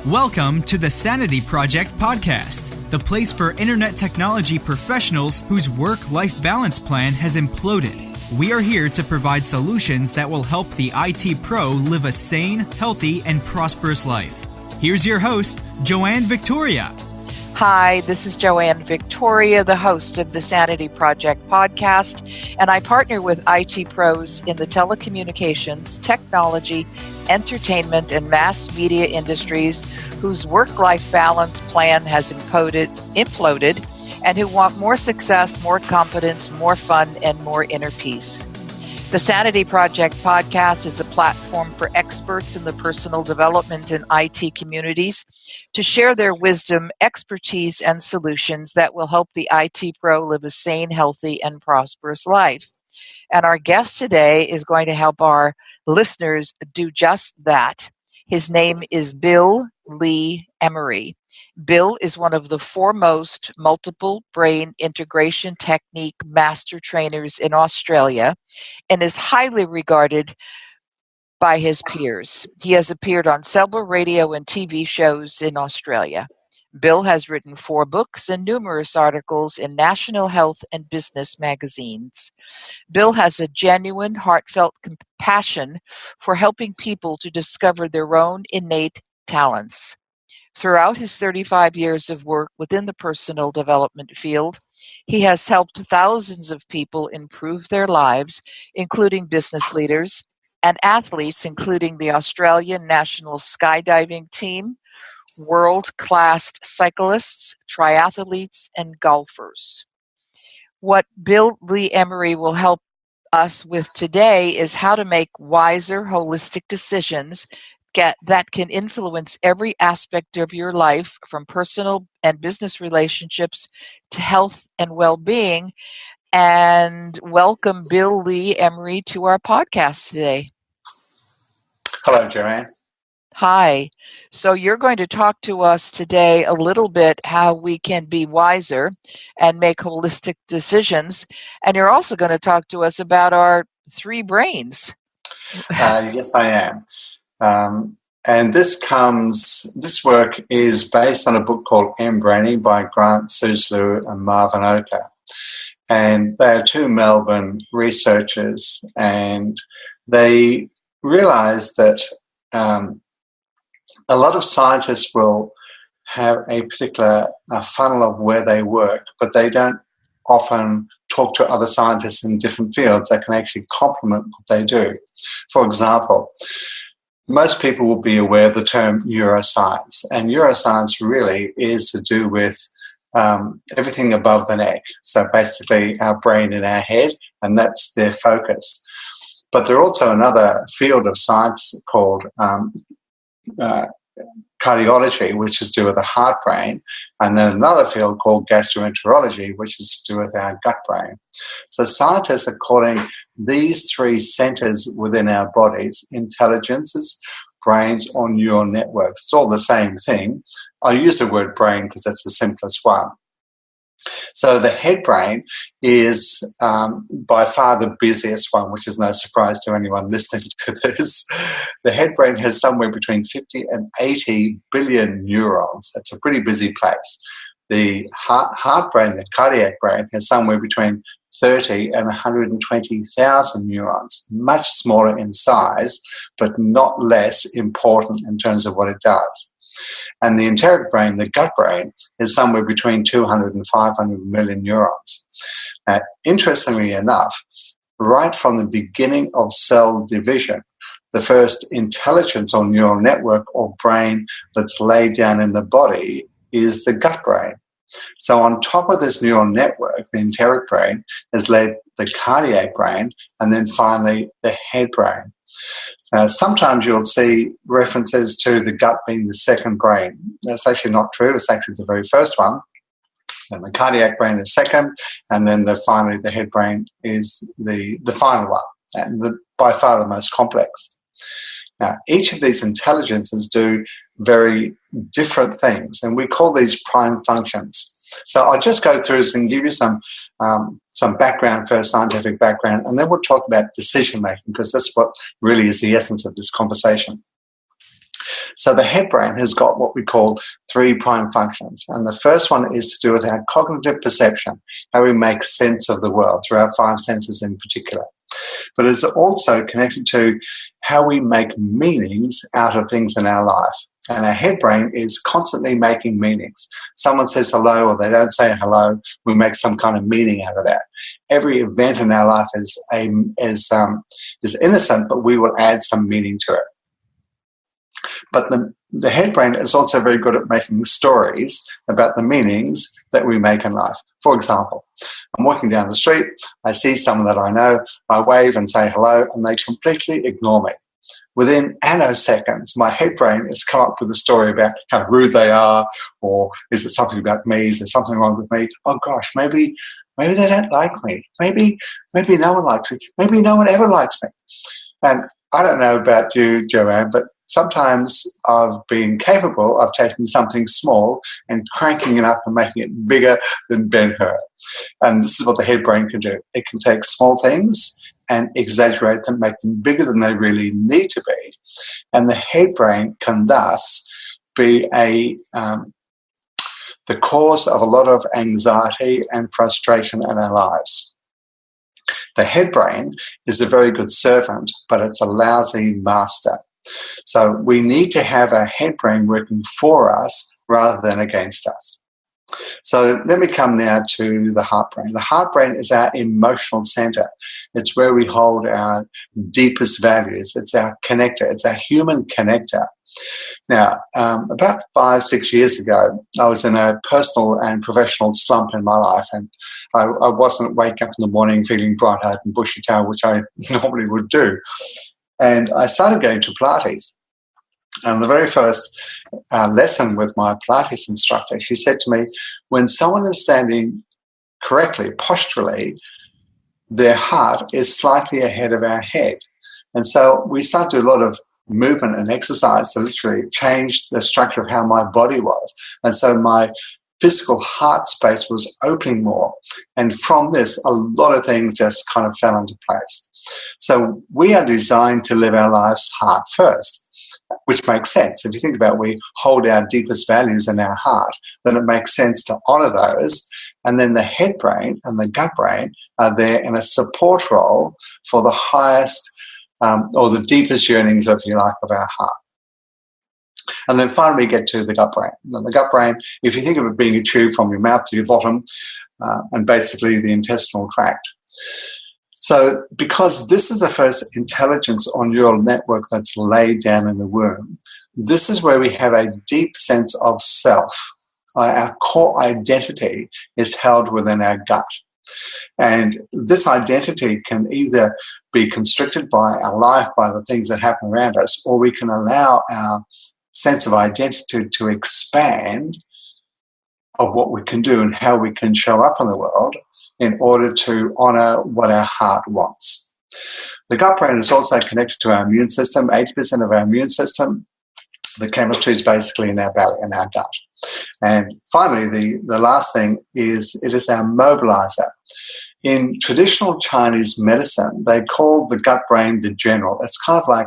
Welcome to the Sanity Project podcast, the place for internet technology professionals whose work-life balance plan has imploded. We are here to provide solutions that will help the IT pro live a sane, healthy, and prosperous life. Here's your host, Joanne Victoria. Hi, this is Joanne Victoria, the host of the Sanity Project podcast, and I partner with IT pros in the telecommunications, technology, entertainment, and mass media industries whose work-life balance plan has imploded and who want more success, more confidence, more fun, and more inner peace. The Sanity Project podcast is a platform for experts in the personal development and IT communities to share their wisdom, expertise, and solutions that will help the IT pro live a sane, healthy, and prosperous life. And our guest today is going to help our listeners do just that. His name is Bill Lee-Emery. Bill is one of the foremost multiple brain integration technique master trainers in Australia and is highly regarded by his peers. He has appeared on several radio and TV shows in Australia. Bill has written 4 books and numerous articles in national health and business magazines. Bill has a genuine, heartfelt compassion for helping people to discover their own innate talents. Throughout his 35 years of work within the personal development field, he has helped thousands of people improve their lives, including business leaders and athletes, including the Australian National Skydiving Team, world-class cyclists, triathletes, and golfers. What Bill Lee-Emery will help us with today is how to make wiser, holistic decisions that can influence every aspect of your life, from personal and business relationships to health and well-being. And welcome Bill Lee-Emery to our podcast today. Hello, Joanne. Hi. So you're going to talk to us today a little bit how we can be wiser and make holistic decisions. And you're also going to talk to us about our 3 brains. Yes, I am. And this work is based on a book called mBIT by Grant Suslu and Marvin Oka. And they are 2 Melbourne researchers, and they realized that a lot of scientists will have a particular funnel of where they work, but they don't often talk to other scientists in different fields that can actually complement what they do. For example, most people will be aware of the term neuroscience, and neuroscience really is to do with everything above the neck. So basically our brain in our head, and that's their focus. But there's also another field of science called cardiology, which is to do with the heart brain, and then another field called gastroenterology, which is to do with our gut brain. So scientists are calling these 3 centers within our bodies intelligences, brains, or neural networks. It's all the same thing. I'll use the word brain because that's the simplest one. So the head brain is by far the busiest one, which is no surprise to anyone listening to this. The head brain has somewhere between 50 and 80 billion neurons. That's a pretty busy place. The heart brain, the cardiac brain, has somewhere between 30 and 120,000 neurons, much smaller in size, but not less important in terms of what it does. And the enteric brain, the gut brain, is somewhere between 200 and 500 million neurons. Now, interestingly enough, right from the beginning of cell division, the first intelligence or neural network or brain that's laid down in the body is the gut brain. So on top of this neural network, the enteric brain has led the cardiac brain, and then finally the head brain. Sometimes you'll see references to the gut being the second brain. That's actually not true. It's actually the very first one. And the cardiac brain is second, and then finally the head brain is the final one, and by far the most complex. Now, each of these intelligences do very different things, and we call these prime functions. So I'll just go through this and give you some background first, scientific background, and then we'll talk about decision making, because that's what really is the essence of this conversation. So the head brain has got what we call three prime functions. And the first one is to do with our cognitive perception, how we make sense of the world through our five senses in particular. But it's also connected to how we make meanings out of things in our life. And our head brain is constantly making meanings. Someone says hello or they don't say hello, we make some kind of meaning out of that. Every event in our life is innocent, but we will add some meaning to it. But the head brain is also very good at making stories about the meanings that we make in life. For example, I'm walking down the street, I see someone that I know, I wave and say hello, and they completely ignore me. Within nanoseconds, my head brain has come up with a story about how rude they are, or is it something about me? Is there something wrong with me? Oh gosh, maybe they don't like me. Maybe no one likes me. Maybe no one ever likes me. And I don't know about you, Joanne, but sometimes I've been capable of taking something small and cranking it up and making it bigger than Ben-Hur. And this is what the head brain can do. It can take small things and exaggerate them, make them bigger than they really need to be. And the head brain can thus be the cause of a lot of anxiety and frustration in our lives. The head brain is a very good servant, but it's a lousy master. So we need to have our head brain working for us rather than against us. So let me come now to the heart brain. The heart brain is our emotional center. It's where we hold our deepest values. It's our connector. It's our human connector. Now, about 5-6 years ago, I was in a personal and professional slump in my life, and I wasn't waking up in the morning feeling bright-eyed and bushy-tailed, which I normally would do. And I started going to Pilates. And the very first lesson with my Pilates instructor, she said to me, when someone is standing correctly, posturally, their heart is slightly ahead of our head. And so we started to do a lot of movement and exercise to literally change the structure of how my body was. And so my physical heart space was opening more. And from this, a lot of things just kind of fell into place. So we are designed to live our lives heart first, which makes sense. If you think about it, we hold our deepest values in our heart, then it makes sense to honor those. And then the head brain and the gut brain are there in a support role for the highest or the deepest yearnings, if you like, of our heart. And then finally we get to the gut brain. And the gut brain, if you think of it being a tube from your mouth to your bottom, and basically the intestinal tract. So because this is the first intelligence or neural network that's laid down in the womb, this is where we have a deep sense of self. Our core identity is held within our gut. And this identity can either be constricted by our life, by the things that happen around us, or we can allow our sense of identity to expand of what we can do and how we can show up in the world in order to honor what our heart wants. The gut brain is also connected to our immune system. 80% of our immune system, the chemistry is basically in our belly, in our gut. And finally, the last thing is it is our mobilizer. In traditional Chinese medicine, they call the gut brain the general. It's kind of like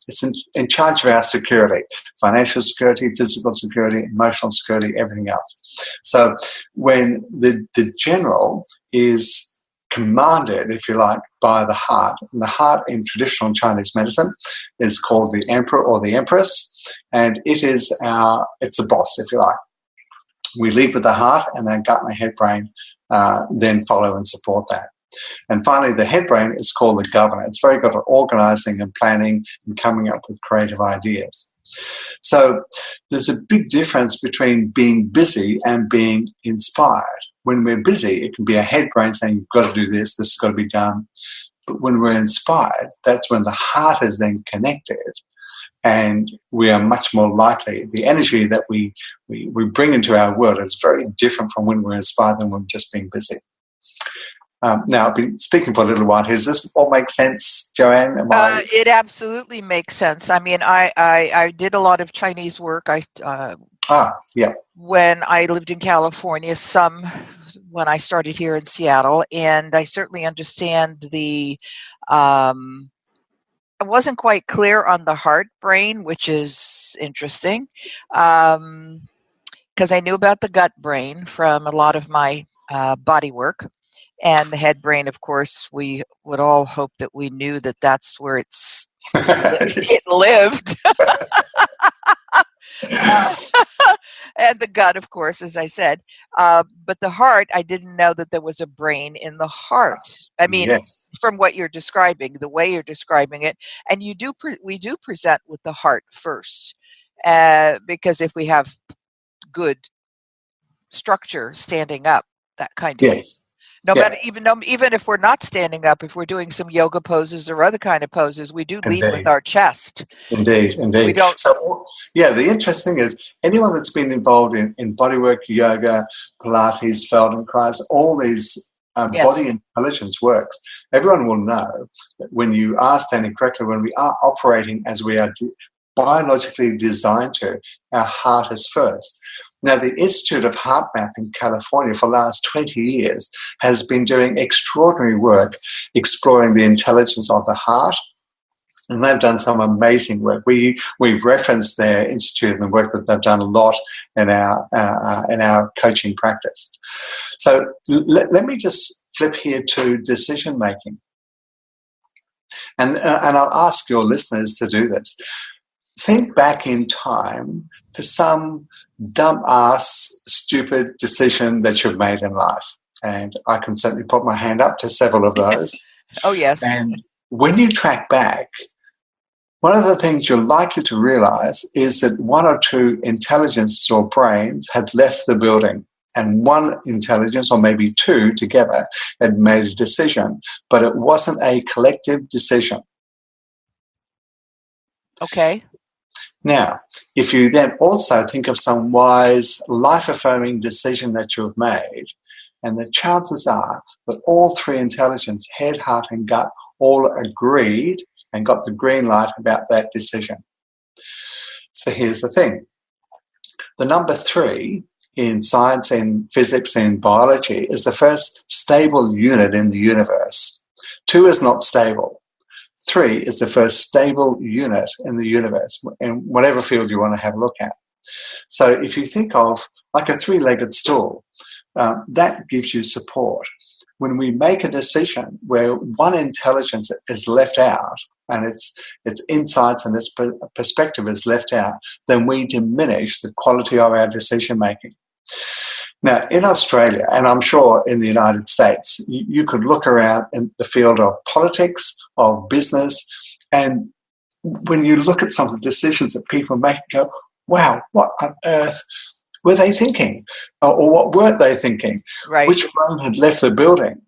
it's in charge of our security, financial security, physical security, emotional security, everything else. So when the general is commanded, if you like, by the heart, and the heart in traditional Chinese medicine is called the emperor or the empress, and it's the boss, if you like. We lead with the heart, and our gut and our head brain then follow and support that. And finally, the head brain is called the governor. It's very good at organizing and planning and coming up with creative ideas. So there's a big difference between being busy and being inspired. When we're busy, it can be our head brain saying, you've got to do this, this has got to be done. But when we're inspired, that's when the heart is then connected. And we are much more likely, the energy that we bring into our world is very different from when we're inspired than when we're just being busy. Now, I've been speaking for a little while here. Does this all make sense, Joanne? It absolutely makes sense. I mean, I did a lot of Chinese work. When I lived in California, some when I started here in Seattle, and I certainly understand the I wasn't quite clear on the heart brain, which is interesting, because I knew about the gut brain from a lot of my body work. And the head brain, of course, we would all hope that we knew that that's where it lived. And the gut, of course, as I said. But the heart, I didn't know that there was a brain in the heart. I mean, Yes. from what you're describing, the way you're describing it, and we do present with the heart first, because if we have good structure standing up, that kind of thing. Yes. No Yeah. matter, even if we're not standing up, if we're doing some yoga poses or other kind of poses, we do lead with Indeed. our chest. Indeed. We don't. So, yeah, the interesting thing is anyone that's been involved in bodywork, yoga, Pilates, Feldenkrais, all these Yes. body intelligence works, everyone will know that when you are standing correctly, when we are operating as we are biologically designed to, our heart is first. Now, the Institute of Heart Math in California for the last 20 years has been doing extraordinary work exploring the intelligence of the heart, and they've done some amazing work. We've referenced their institute and the work that they've done a lot in our coaching practice. So let me just flip here to decision making, and I'll ask your listeners to do this. Think back in time to some dumb-ass, stupid decision that you've made in life. And I can certainly put my hand up to several of those. Oh, yes. And when you track back, one of the things you're likely to realize is that one or two intelligences or brains had left the building, and one intelligence, or maybe two together, had made a decision, but it wasn't a collective decision. Okay. Now, if you then also think of some wise, life-affirming decision that you've made, and the chances are that all three intelligence, head, heart, and gut, all agreed and got the green light about that decision. So here's the thing. The number 3 in science, in physics, in biology is the first stable unit in the universe. 2 is not stable. 3 is the first stable unit in the universe, in whatever field you want to have a look at. So if you think of like a 3-legged stool, that gives you support. When we make a decision where one intelligence is left out, and its insights and its perspective is left out, then we diminish the quality of our decision making. Now, in Australia, and I'm sure in the United States, you could look around in the field of politics, of business, and when you look at some of the decisions that people make, go, wow, what on earth were they thinking? Or what weren't they thinking? Right. Which brain had left the building?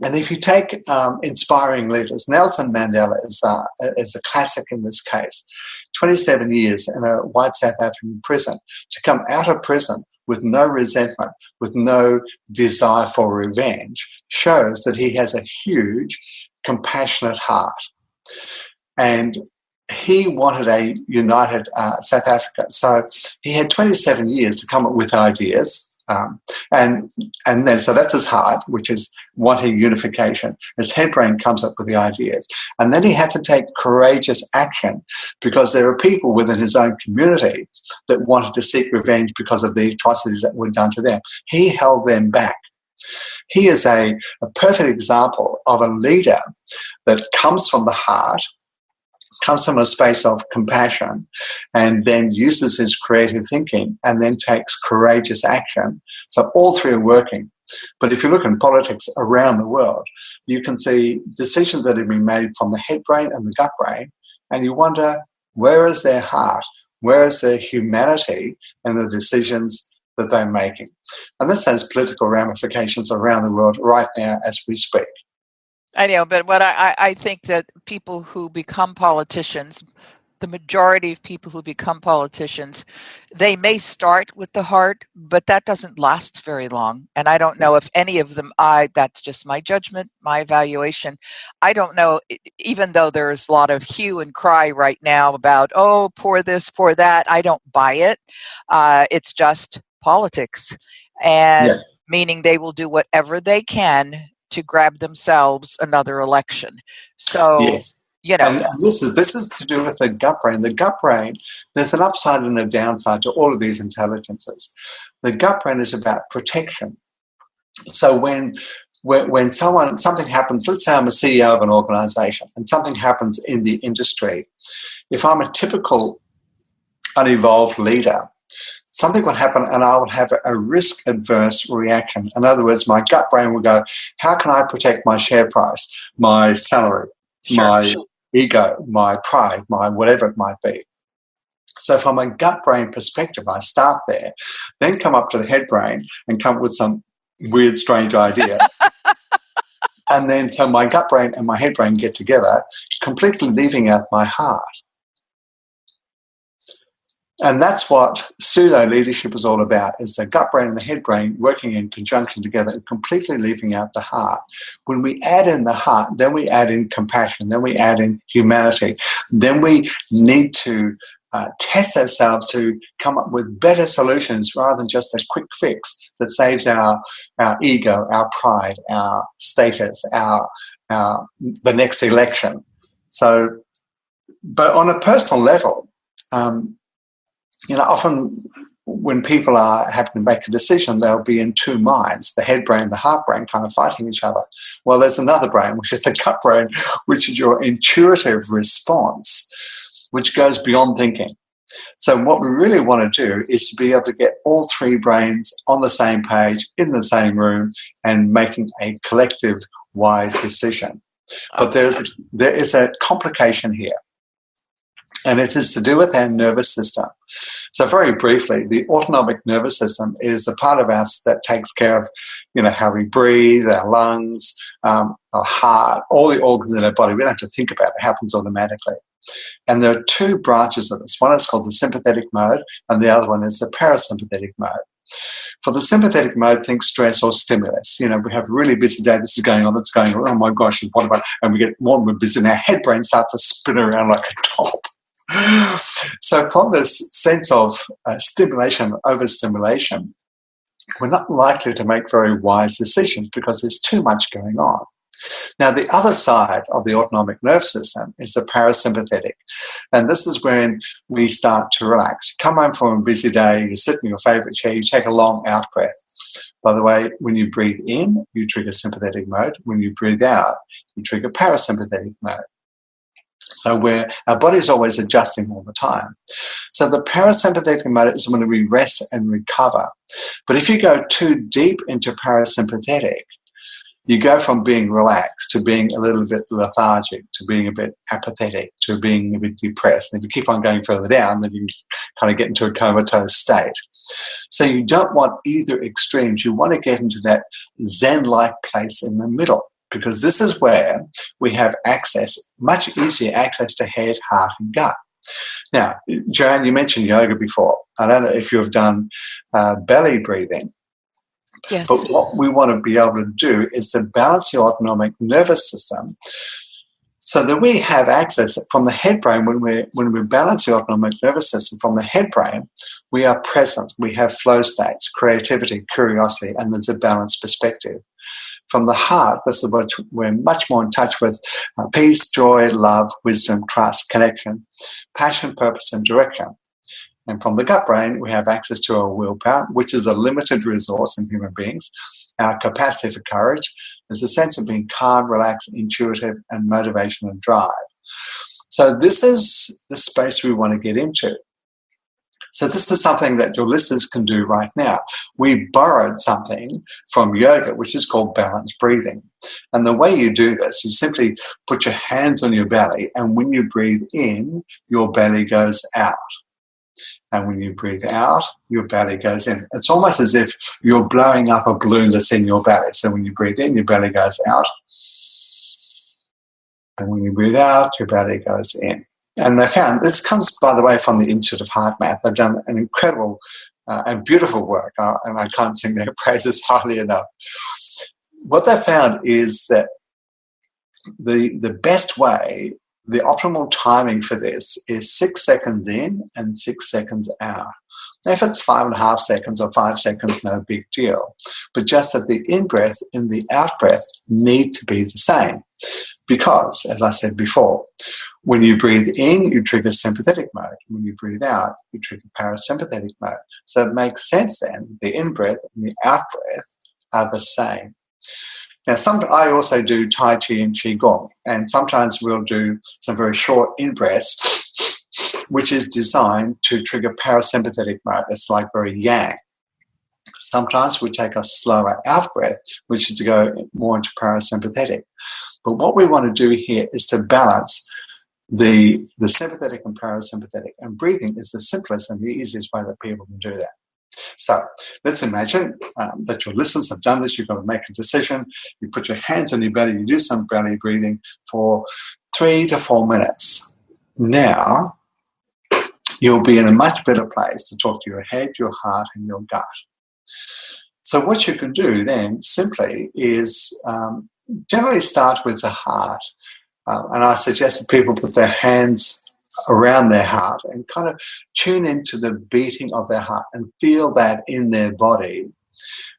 And if you take inspiring leaders, Nelson Mandela is a classic in this case. 27 years in a white South African prison. To come out of prison with no resentment, with no desire for revenge, shows that he has a huge, compassionate heart. And he wanted a united South Africa. So he had 27 years to come up with ideas. And then, so that's his heart, which is wanting unification. His head brain comes up with the ideas. And then he had to take courageous action because there are people within his own community that wanted to seek revenge because of the atrocities that were done to them. He held them back. He is a perfect example of a leader that comes from the heart, comes from a space of compassion, and then uses his creative thinking and then takes courageous action. So all three are working. But if you look in politics around the world, you can see decisions that have been made from the head brain and the gut brain, and you wonder, where is their heart? Where is their humanity in the decisions that they're making? And this has political ramifications around the world right now as we speak. I know, but what I think that people who become politicians, the majority of people who become politicians, they may start with the heart, but that doesn't last very long. And I don't know if any of them, that's just my judgment, my evaluation. I don't know, even though there's a lot of hue and cry right now about, oh, pour this, pour that, I don't buy it. It's just politics. And meaning they will do whatever they can to grab themselves another election. So And this is to do with the gut brain. The gut brain, there's an upside and a downside to all of these intelligences. The gut brain is about protection. So when something happens, let's say I'm a CEO of an organization and something happens in the industry, if I'm a typical unevolved leader, something would happen and I would have a risk-adverse reaction. In other words, my gut brain will go, how can I protect my share price, my salary, my ego, my pride, my whatever it might be? So from a gut brain perspective, I start there, then come up to the head brain and come up with some weird, strange idea. And then so my gut brain and my head brain get together, completely leaving out my heart. And that's what pseudo-leadership is all about, is the gut brain and the head brain working in conjunction together and completely leaving out the heart. When we add in the heart, then we add in compassion, then we add in humanity. Then we need to test ourselves to come up with better solutions rather than just a quick fix that saves our ego, our pride, our status, the next election. So, but on a personal level, often when people are having to make a decision, they'll be in two minds, the head brain, the heart brain, kind of fighting each other. Well, there's another brain, which is the gut brain, which is your intuitive response, which goes beyond thinking. So what we really want to do is to be able to get all three brains on the same page, in the same room, and making a collective wise decision. But there is a complication here, and it is to do with our nervous system. So very briefly, the autonomic nervous system is the part of us that takes care of, how we breathe, our lungs, our heart, all the organs in our body. We don't have to think about it. It happens automatically. And there are two branches of this. One is called the sympathetic mode, and the other one is the parasympathetic mode. For the sympathetic mode, think stress or stimulus. We have a really busy day. This is going on, that's going on. Oh, my gosh, what about? And we get more and more busy, and our head brain starts to spin around like a top. So from this sense of stimulation, overstimulation, we're not likely to make very wise decisions because there's too much going on. Now, the other side of the autonomic nervous system is the parasympathetic. And this is when we start to relax. You come home from a busy day, you sit in your favorite chair, you take a long out breath. By the way, when you breathe in, you trigger sympathetic mode. When you breathe out, you trigger parasympathetic mode. So our body is always adjusting all the time. So the parasympathetic mode is when we rest and recover. But if you go too deep into parasympathetic, you go from being relaxed to being a little bit lethargic, to being a bit apathetic, to being a bit depressed. And if you keep on going further down, then you kind of get into a comatose state. So you don't want either extremes. You want to get into that Zen-like place in the middle, because this is where we have access, much easier access to head, heart, and gut. Now, Joanne, you mentioned yoga before. I don't know if you've done belly breathing. Yes. But what we want to be able to do is to balance the autonomic nervous system so that we have access from the head brain. When we balance the autonomic nervous system from the head brain, we are present. We have flow states, creativity, curiosity, and there's a balanced perspective. From the heart, this is what we're much more in touch with: peace, joy, love, wisdom, trust, connection, passion, purpose, and direction. And from the gut brain, we have access to our willpower, which is a limited resource in human beings. Our capacity for courage is a sense of being calm, relaxed, intuitive, and motivation and drive. So this is the space we want to get into. So this is something that your listeners can do right now. We borrowed something from yoga, which is called balanced breathing. And the way you do this, you simply put your hands on your belly, and when you breathe in, your belly goes out. And when you breathe out, your belly goes in. It's almost as if you're blowing up a balloon that's in your belly. So when you breathe in, your belly goes out. And when you breathe out, your belly goes in. And they found, this comes, by the way, from the Institute of Heart Math. They've done an incredible and beautiful work, and I can't sing their praises highly enough. What they found is that the best way the optimal timing for this is 6 seconds in and 6 seconds out. Now, if it's 5.5 seconds or 5 seconds, no big deal. But just that the in-breath and the out-breath need to be the same. Because, as I said before, when you breathe in, you trigger sympathetic mode. When you breathe out, you trigger parasympathetic mode. So it makes sense then, the in-breath and the out-breath are the same. Now, I also do Tai Chi and Qigong, and sometimes we'll do some very short in-breaths, which is designed to trigger parasympathetic mode. It's like very yang. Sometimes we take a slower out-breath, which is to go more into parasympathetic. But what we want to do here is to balance the sympathetic and parasympathetic, and breathing is the simplest and the easiest way that people can do that. So let's imagine that your listeners have done this. You've got to make a decision. You put your hands on your belly. You do some belly breathing for 3 to 4 minutes. Now, you'll be in a much better place to talk to your head, your heart, and your gut. So what you can do then simply is generally start with the heart. And I suggest that people put their hands around their heart and kind of tune into the beating of their heart and feel that in their body.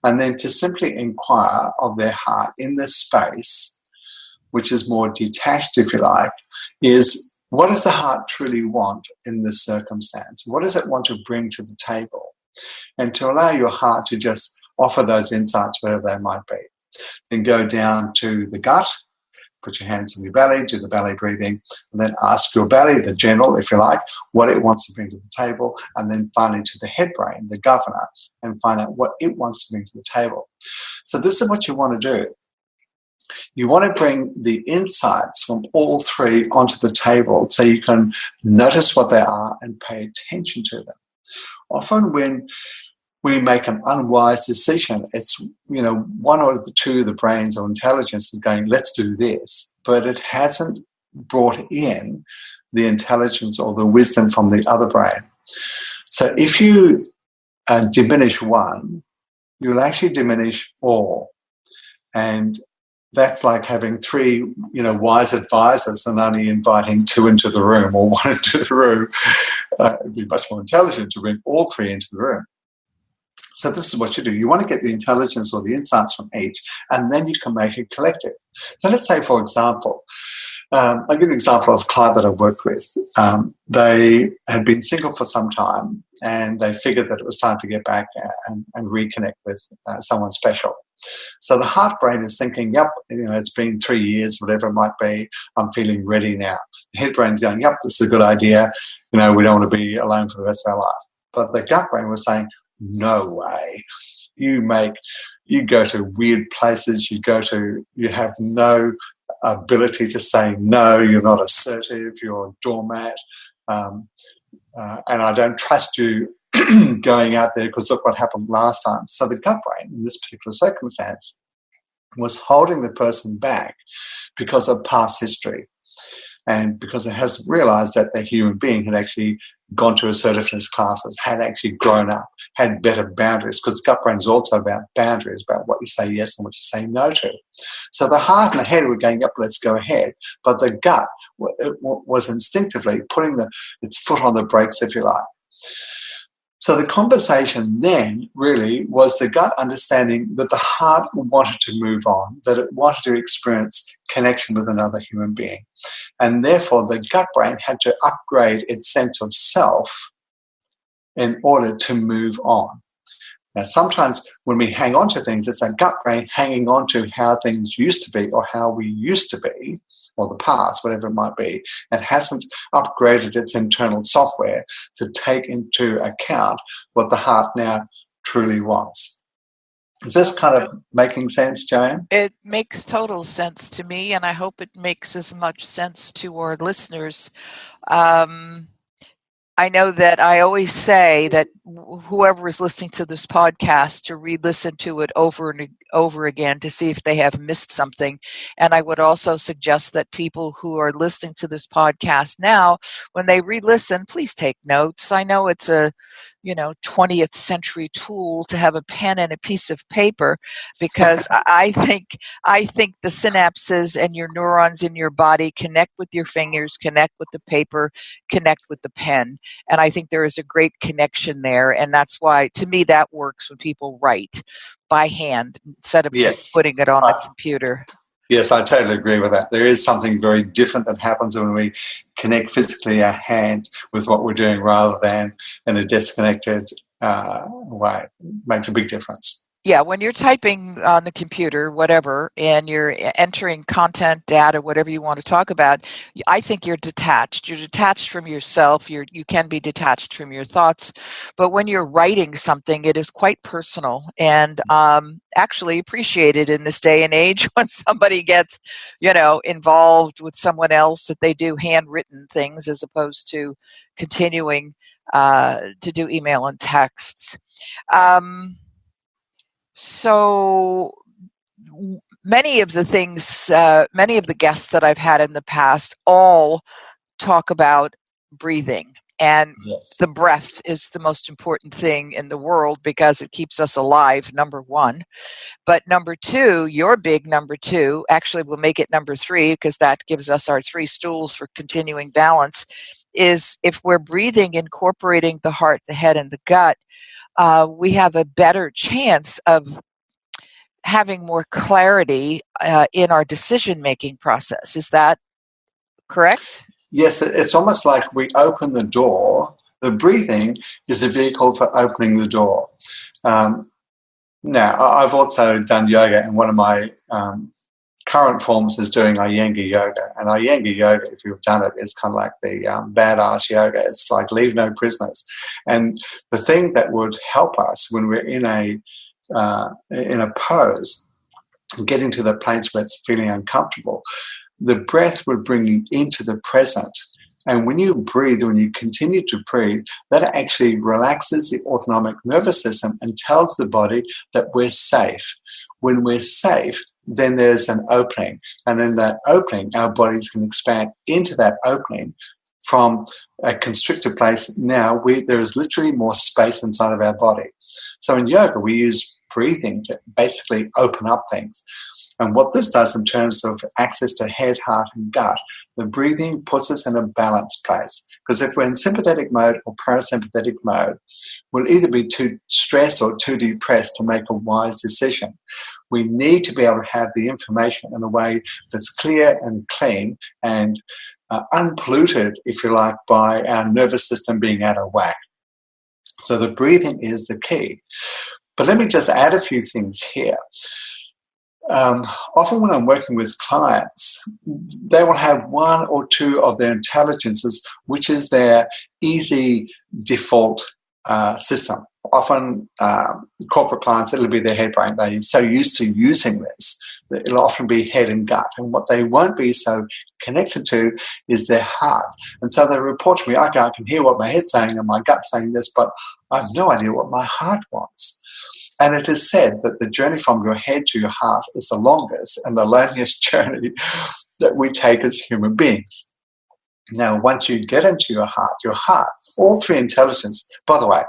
And then to simply inquire of their heart in this space, which is more detached, if you like, is what does the heart truly want in this circumstance? What does it want to bring to the table? And to allow your heart to just offer those insights, whatever they might be. Then go down to the gut. Put your hands on your belly, do the belly breathing, and then ask your belly, the general, if you like, what it wants to bring to the table, and then finally to the head brain, the governor, and find out what it wants to bring to the table. So this is what you want to do. You want to bring the insights from all three onto the table so you can notice what they are and pay attention to them. Often when we make an unwise decision, it's, one or the two of the brains or intelligence is going, let's do this, but it hasn't brought in the intelligence or the wisdom from the other brain. So if you diminish one, you'll actually diminish all. And that's like having 3, wise advisors and only inviting 2 into the room or 1 into the room. It'd be much more intelligent to bring all 3 into the room. So this is what you do. You want to get the intelligence or the insights from each, and then you can make it collective. So let's say, for example, I'll give you an example of a client that I worked with. They had been single for some time, and they figured that it was time to get back and reconnect with someone special. So the heart brain is thinking, yep, it's been 3 years, whatever it might be, I'm feeling ready now. The head brain's going, yep, this is a good idea. We don't want to be alone for the rest of our life. But the gut brain was saying, no way. You go to weird places. You have no ability to say no. You're not assertive. You're a doormat. And I don't trust you going out there because look what happened last time. So the gut brain in this particular circumstance was holding the person back because of past history. And because it has realized that the human being had actually gone to assertiveness classes, had actually grown up, had better boundaries, because the gut brain is also about boundaries, about what you say yes and what you say no to. So the heart and the head were going, yep, let's go ahead. But the gut was instinctively putting its foot on the brakes, if you like. So the conversation then really was the gut understanding that the heart wanted to move on, that it wanted to experience connection with another human being. And therefore the gut brain had to upgrade its sense of self in order to move on. Now, sometimes when we hang on to things, it's our gut brain hanging on to how things used to be or how we used to be, or the past, whatever it might be, and hasn't upgraded its internal software to take into account what the heart now truly wants. Is this kind of making sense, Joanne? It makes total sense to me, and I hope it makes as much sense to our listeners. I know that I always say that whoever is listening to this podcast to re-listen to it over and over again to see if they have missed something. And I would also suggest that people who are listening to this podcast now, when they re-listen, please take notes. I know it's a 20th century tool to have a pen and a piece of paper, because I think the synapses and your neurons in your body connect with your fingers, connect with the paper, connect with the pen. And I think there is a great connection there. And that's why, to me, that works when people write by hand instead of just putting it on the computer. Yes, I totally agree with that. There is something very different that happens when we connect physically our hand with what we're doing rather than in a disconnected way. It makes a big difference. Yeah, when you're typing on the computer, whatever, and you're entering content, data, whatever you want to talk about, I think you're detached. You're detached from yourself. You can be detached from your thoughts. But when you're writing something, it is quite personal and actually appreciated in this day and age when somebody gets, involved with someone else, that they do handwritten things as opposed to continuing to do email and texts. So many of the guests that I've had in the past all talk about breathing. And the breath is the most important thing in the world because it keeps us alive, number one. But number two, your big number two, actually we'll make it number three because that gives us our three stools for continuing balance, is if we're breathing, incorporating the heart, the head, and the gut, we have a better chance of having more clarity in our decision-making process. Is that correct? Yes, it's almost like we open the door. The breathing is a vehicle for opening the door. Now, I've also done yoga, and one of my current forms is doing Iyengar yoga. And Iyengar yoga, if you've done it, is kind of like the badass yoga. It's like leave no prisoners. And the thing that would help us when we're in a pose, getting to the place where it's feeling uncomfortable, the breath would bring you into the present. And when you breathe, when you continue to breathe, that actually relaxes the autonomic nervous system and tells the body that we're safe. When we're safe, then there's an opening. And in that opening, our bodies can expand into that opening from a constricted place. Now, there is literally more space inside of our body. So in yoga, we use breathing to basically open up things. And what this does in terms of access to head, heart, and gut, the breathing puts us in a balanced place. Because if we're in sympathetic mode or parasympathetic mode, we'll either be too stressed or too depressed to make a wise decision. We need to be able to have the information in a way that's clear and clean and unpolluted, if you like, by our nervous system being out of whack. So the breathing is the key. But let me just add a few things here. Often when I'm working with clients, they will have one or two of their intelligences, which is their easy default system. Often corporate clients, it'll be their head brain. They're so used to using this, that it'll often be head and gut. And what they won't be so connected to is their heart. And so they report to me, okay, I can hear what my head's saying and my gut's saying this, but I have no idea what my heart wants. And it is said that the journey from your head to your heart is the longest and the loneliest journey that we take as human beings. Now, once you get into your heart, all three intelligences, by the way,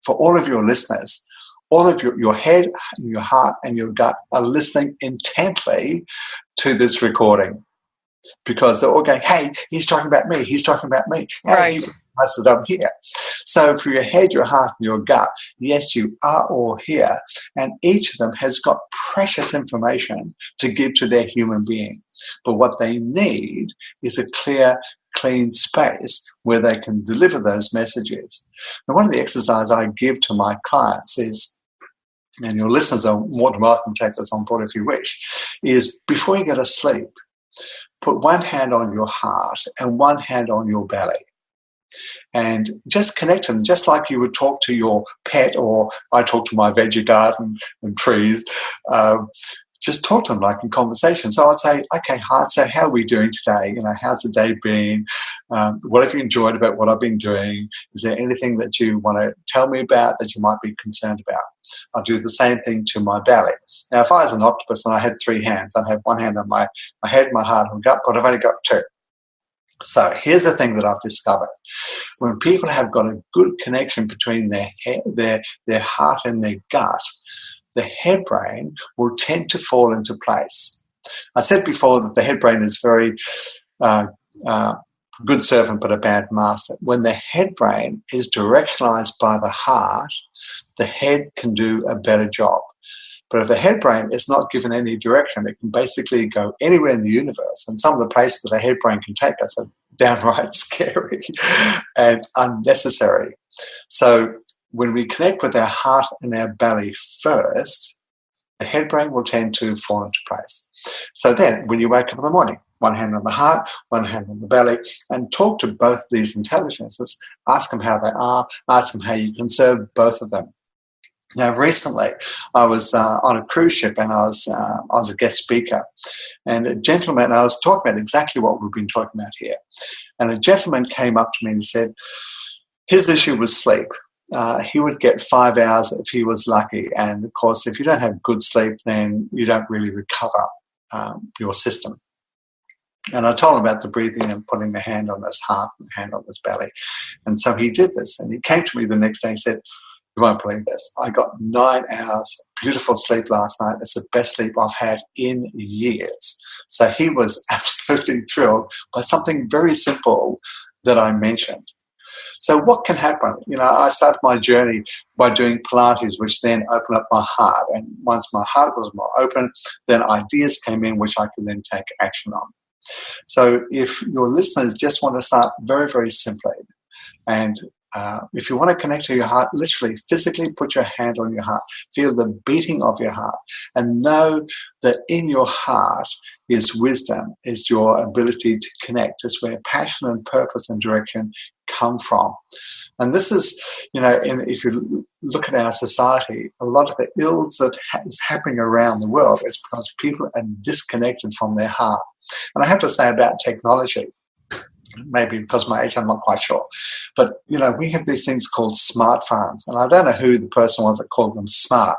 for all of your listeners, all of your head, your heart, and your gut are listening intently to this recording because they're all going, hey, he's talking about me, he's talking about me. Hey, right. That I'm here. So for your head, your heart, and your gut, yes, you are all here. And each of them has got precious information to give to their human being. But what they need is a clear, clean space where they can deliver those messages. And one of the exercises I give to my clients is, and your listeners are more than welcome to take this on board if you wish, is before you go to sleep, put one hand on your heart and one hand on your belly. And just connect them, just like you would talk to your pet, or I talk to my veggie garden and trees. Just talk to them like in conversation. So I'd say, okay, heart, so how are we doing today? How's the day been? What have you enjoyed about what I've been doing? Is there anything that you want to tell me about that you might be concerned about? I'll do the same thing to my belly. Now, if I was an octopus and I had three hands, I'd have one hand on my head, my heart, and gut, but I've only got two. So here's the thing that I've discovered. When people have got a good connection between their head, their heart and their gut, the head brain will tend to fall into place. I said before that the head brain is very good servant but a bad master. When the head brain is directionalized by the heart, the head can do a better job. But if the head brain is not given any direction, it can basically go anywhere in the universe. And some of the places that a head brain can take us are downright scary and unnecessary. So when we connect with our heart and our belly first, the head brain will tend to fall into place. So then when you wake up in the morning, one hand on the heart, one hand on the belly, and talk to both these intelligences, ask them how they are, ask them how you can serve both of them. Now, recently, I was on a cruise ship and I was a guest speaker. And a gentleman, I was talking about exactly what we've been talking about here. And a gentleman came up to me and said his issue was sleep. He would get 5 hours if he was lucky. And, of course, if you don't have good sleep, then you don't really recover your system. And I told him about the breathing and putting the hand on his heart and the hand on his belly. And so he did this. And he came to me the next day and said, "You won't believe this. I got 9 hours beautiful sleep last night. It's the best sleep I've had in years." So he was absolutely thrilled by something very simple that I mentioned. So what can happen? I started my journey by doing Pilates, which then opened up my heart. And once my heart was more open, then ideas came in which I could then take action on. So if your listeners just want to start very, very simply, and if you want to connect to your heart, literally, physically put your hand on your heart. Feel the beating of your heart and know that in your heart is wisdom, is your ability to connect. It's where passion and purpose and direction come from. And this is, if you look at our society, a lot of the ills that is happening around the world is because people are disconnected from their heart. And I have to say about technology, maybe because of my age, I'm not quite sure. But, we have these things called smartphones. And I don't know who the person was that called them smart.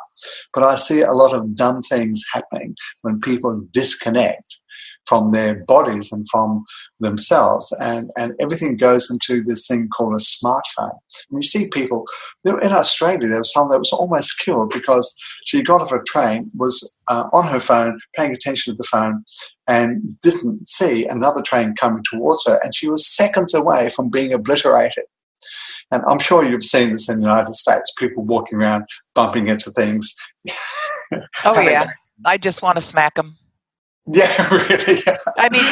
But I see a lot of dumb things happening when people disconnect from their bodies and from themselves. And everything goes into this thing called a smartphone. And you see people, in Australia, there was someone that was almost killed because she got off a train, was on her phone, paying attention to the phone, and didn't see another train coming towards her. And she was seconds away from being obliterated. And I'm sure you've seen this in the United States, people walking around, bumping into things. Oh, yeah. I just want to smack them. Yeah, really. I mean,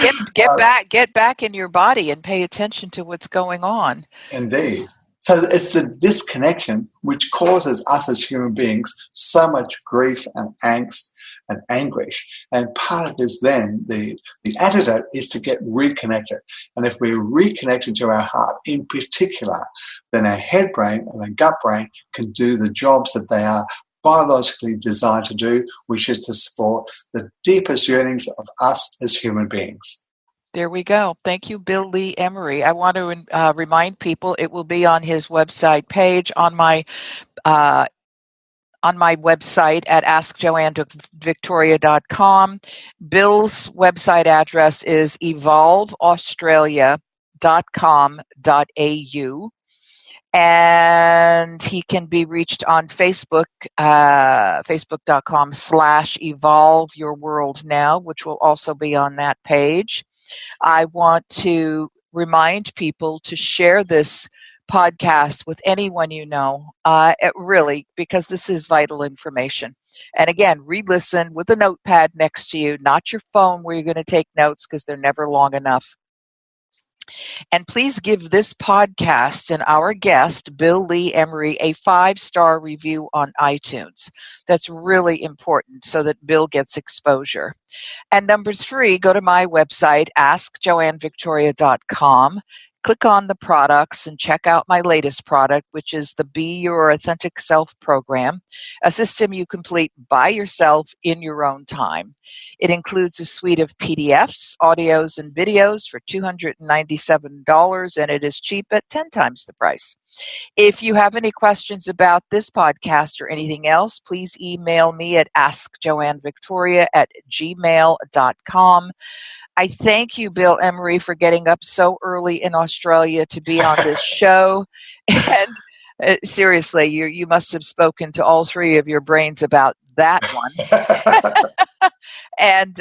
get back in your body and pay attention to what's going on. Indeed. So it's the disconnection which causes us as human beings so much grief and angst and anguish. And part of this then, the antidote is to get reconnected. And if we're reconnected to our heart in particular, then our head brain and our gut brain can do the jobs that they are biologically designed to do, which is to support the deepest yearnings of us as human beings. There we go. Thank you, Bill Lee-Emery. I want to remind people it will be on his website page on my website at askjoannevictoria.com. Bill's website address is evolveaustralia.com.au. And he can be reached on Facebook, facebook.com/evolve your world now, which will also be on that page. I want to remind people to share this podcast with anyone you know, really, because this is vital information. And again, re-listen with a notepad next to you, not your phone where you're going to take notes because they're never long enough. And please give this podcast and our guest, Bill Lee-Emery, a 5-star review on iTunes. That's really important so that Bill gets exposure. And number 3, go to my website, askjoannevictoria.com. Click on the products and check out my latest product, which is the Be Your Authentic Self program, a system you complete by yourself in your own time. It includes a suite of PDFs, audios, and videos for $297, and it is cheap at 10 times the price. If you have any questions about this podcast or anything else, please email me at askjoannevictoria@gmail.com. I thank you, Bill Lee-Emery, for getting up so early in Australia to be on this show. And seriously, you must have spoken to all three of your brains about that one. And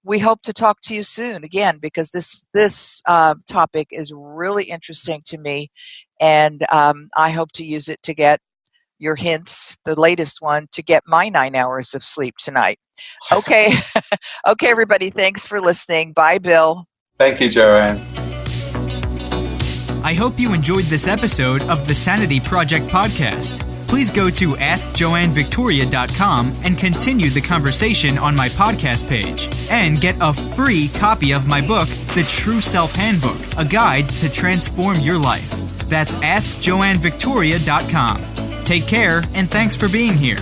we hope to talk to you soon again, because this topic is really interesting to me, and I hope to use it to get your hints, the latest one, to get my 9 hours of sleep tonight. Okay. Okay, everybody. Thanks for listening. Bye, Bill. Thank you, Joanne. I hope you enjoyed this episode of the Sanity Project podcast. Please go to AskJoanneVictoria.com and continue the conversation on my podcast page, and get a free copy of my book, The True Self Handbook, a guide to transform your life. That's AskJoanneVictoria.com. Take care, and thanks for being here.